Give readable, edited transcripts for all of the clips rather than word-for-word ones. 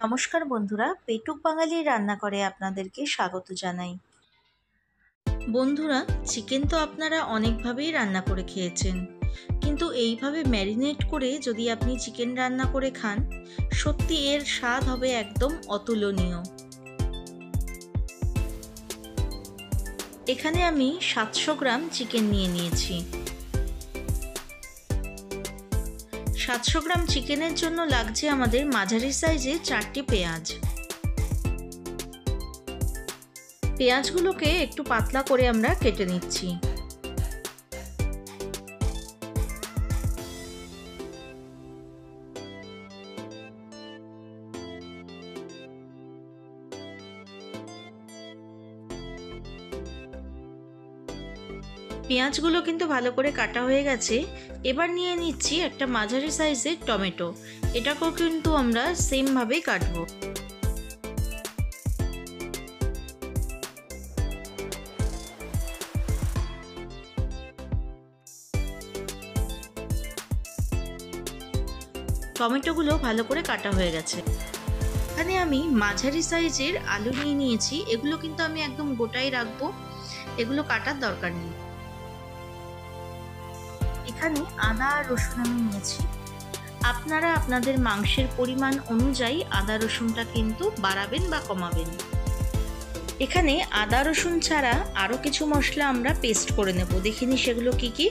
নমস্কার বন্ধুরা, পেটুক বাঙালির রান্নাঘরে আপনাদেরকে স্বাগত জানাই। বন্ধুরা, চিকেন তো আপনারা অনেকভাবেই রান্না করে খেয়েছেন, কিন্তু এইভাবে ম্যারিনেট করে যদি আপনি চিকেন রান্না করে খান, সত্যি এর স্বাদ হবে একদম অতুলনীয়। এখানে আমি 700 গ্রাম চিকেন নিয়ে নিয়েছি। 700 গ্রাম চিকেনের জন্য লাগছে আমাদের মাঝারি সাইজে 4টি পেঁয়াজ। পেঁয়াজগুলোকে একটু পাতলা করে আমরা কেটে নিচ্ছি। পেঁয়াজগুলো কিন্তু ভালো করে কাটা হয়ে গেছে। এবার নিয়ে নিচ্ছি একটা মাঝারি সাইজের টমেটো। এটাকেও কিন্তু আমরা সেম ভাবেই কাটবো। টমেটোগুলো ভালো করে কাটা হয়ে গেছে। এখানে আমি মাঝারি সাইজের আলু নিয়ে নিয়েছি। এগুলো কিন্তু আমি একদম গোটাই রাখবো, এগুলো কাটার দরকার নেই। এখানে আদা আর রসুন আমি নিয়েছি। আপনারা আপনাদের মাংসের পরিমাণ অনুযায়ী আদা রসুনটা কিন্তু বাড়াবেন বা কমাবেন। এখানে আদা রসুন ছাড়া আরও কিছু মশলা আমরা পেস্ট করে নেব, দেখিনি সেগুলো কি কি।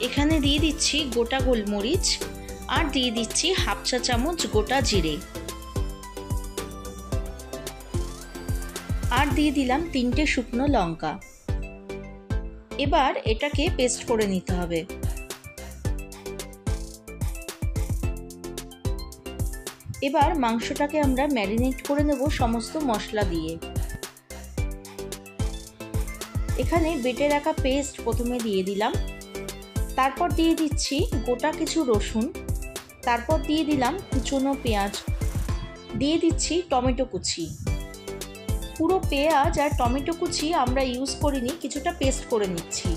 এখানে দিয়ে দিচ্ছি গোটা গোলমরিচ আর দিয়ে দিচ্ছি হাফ চা চামচ গোটা জিরে, আর দিয়ে দিলাম 3টে শুকনো লঙ্কা। এবার এটাকে পেস্ট করে নিতে হবে। এবার মাংসটাকে আমরা ম্যারিনেট করে নেব সমস্ত মশলা দিয়ে। এখানে বেটে রাখা পেস্ট প্রথমে দিয়ে দিলাম, তারপর দিয়ে দিচ্ছি গোটা কিছু রসুন, তারপর দিয়ে দিলাম কুচনো পেঁয়াজ, দিয়ে দিচ্ছি টমেটো কুচি। পুরো পেঁয়াজ আর টমেটো কুচি আমরা ইউজ করিনি, কিছুটা পেস্ট করে নিচ্ছি।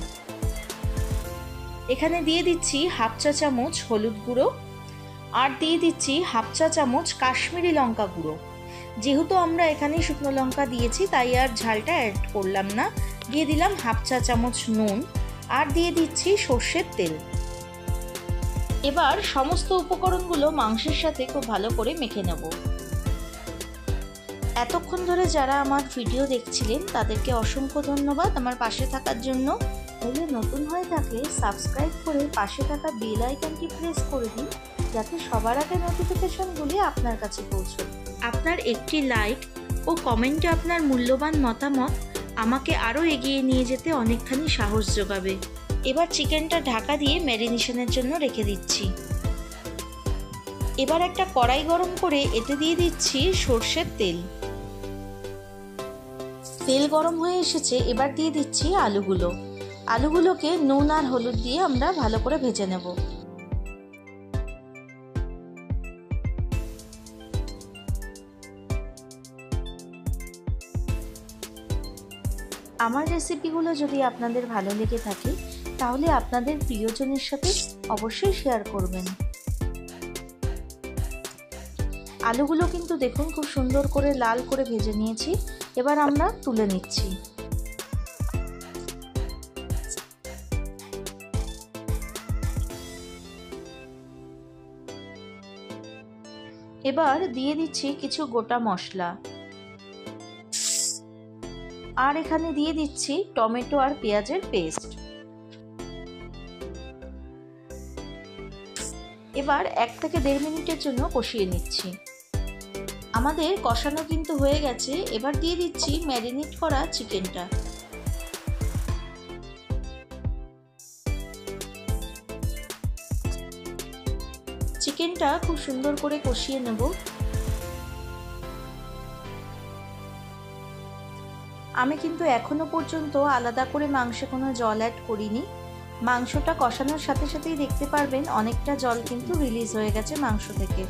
এখানে দিয়ে দিচ্ছি হাফ চা চামচ হলুদ গুঁড়ো, আর দিয়ে দিচ্ছি হাফ চা চামচ কাশ্মীরি লঙ্কা গুঁড়ো। যেহেতু আমরা এখানে শুকনো লঙ্কা দিয়েছি তাই আর ঝালটা অ্যাড করলাম না। দিয়ে দিলাম হাফ চা চামচ নুন, আর দিয়ে দিচ্ছি সর্ষের তেল। এবার সমস্ত উপকরণগুলো মাংসের সাথে খুব ভালো করে মেখে নেব। এতক্ষণ ধরে যারা আমার ভিডিও দেখছিলেন তাদেরকে অসংখ্য ধন্যবাদ আমার পাশে থাকার জন্য। যদি নতুন হয়ে থাকলে সাবস্ক্রাইব করে পাশে থাকা বেল আইকনটি প্রেস করে দিন, যাতে সবার আগে নোটিফিকেশনগুলি আপনার কাছে পৌঁছয়। আপনার একটি লাইক ও কমেন্টে আপনার মূল্যবান মতামত আমাকে আরও এগিয়ে নিয়ে যেতে অনেকখানি সাহস যোগাবে। এবার চিকেনটা ঢাকা দিয়ে ম্যারিনেশনের জন্য রেখে দিচ্ছি। এবার একটা কড়াই গরম করে এতে দিয়ে দিচ্ছি সর্ষের তেল। তেল গরম হয়ে এসেছে, এবার দিয়ে দিচ্ছি আলুগুলো। আলুগুলোকে নুন আর হলুদ দিয়ে আমরা ভালো করে ভেজে নেব। আমার রেসিপিগুলো যদি আপনাদের ভালো লেগে থাকে তাহলে আপনাদের প্রিয়জনের সাথে অবশ্যই শেয়ার করবেন। আলুগুলো কিন্তু দেখুন খুব সুন্দর করে লাল করে ভেজে নিয়েছি। এবার আমরা তুলে নিচ্ছি। এবার দিয়ে দিচ্ছি কিছু গোটা মশলা, আর এখানে দিয়ে দিচ্ছি টমেটো আর পেঁয়াজের পেস্ট। এবার 1 থেকে 1.5 মিনিটের জন্য কষিয়ে নিচ্ছি। আমাদের কষানো কিন্তু হয়ে গেছে। এবার দিয়ে দিচ্ছি ম্যারিনেট করা চিকেনটা। চিকেনটা খুব সুন্দর করে কষিয়ে নেব। আমি কিন্তু এখনো পর্যন্ত আলাদা করে মাংসে কোনো জল অ্যাড করিনি। মাংসটা কষানোর সাথে সাথেই দেখতে পারবেন অনেকটা জল কিন্তু রিলিজ হয়ে গেছে মাংস থেকে।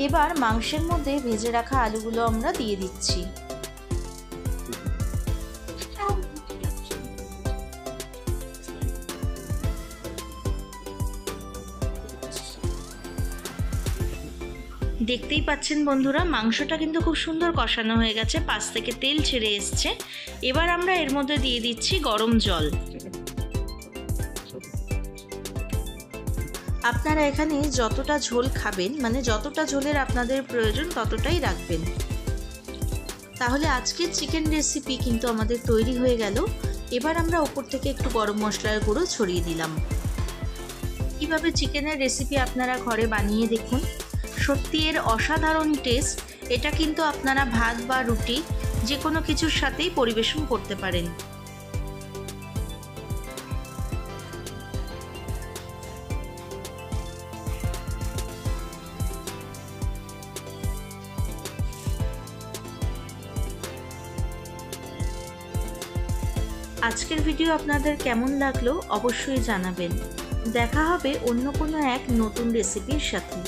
এবার মাংসের মধ্যে ভেজে রাখা আলুগুলো আমরা দিয়ে দিচ্ছি। দেখতেই পাচ্ছেন বন্ধুরা, মাংসটা কিন্তু খুব সুন্দর কষানো হয়ে গেছে, পাশ থেকে তেল ছেড়ে এসছে। এবার আমরা এর মধ্যে দিয়ে দিচ্ছি গরম জল। আপনারা এখানে যতটা ঝোল খাবেন, মানে যতটা ঝোলের আপনাদের প্রয়োজন ততটাই রাখবেন। তাহলে আজকের চিকেন রেসিপি কিন্তু আমাদের তৈরি হয়ে গেল। এবার আমরা ওপর থেকে একটু গরম মশলার গুঁড়ো ছড়িয়ে দিলাম। কিভাবে চিকেনের রেসিপি আপনারা ঘরে বানিয়ে দেখুন, সত্যি এর অসাধারণ টেস্ট। এটা কিন্তু আপনারা ভাত বা রুটি যে কোনো কিছুর সাথেই পরিবেশন করতে পারেন। আজকের ভিডিও আপনাদের কেমন লাগলো অবশ্যই জানাবেন। দেখা হবে অন্য কোনো এক নতুন রেসিপির সাথে।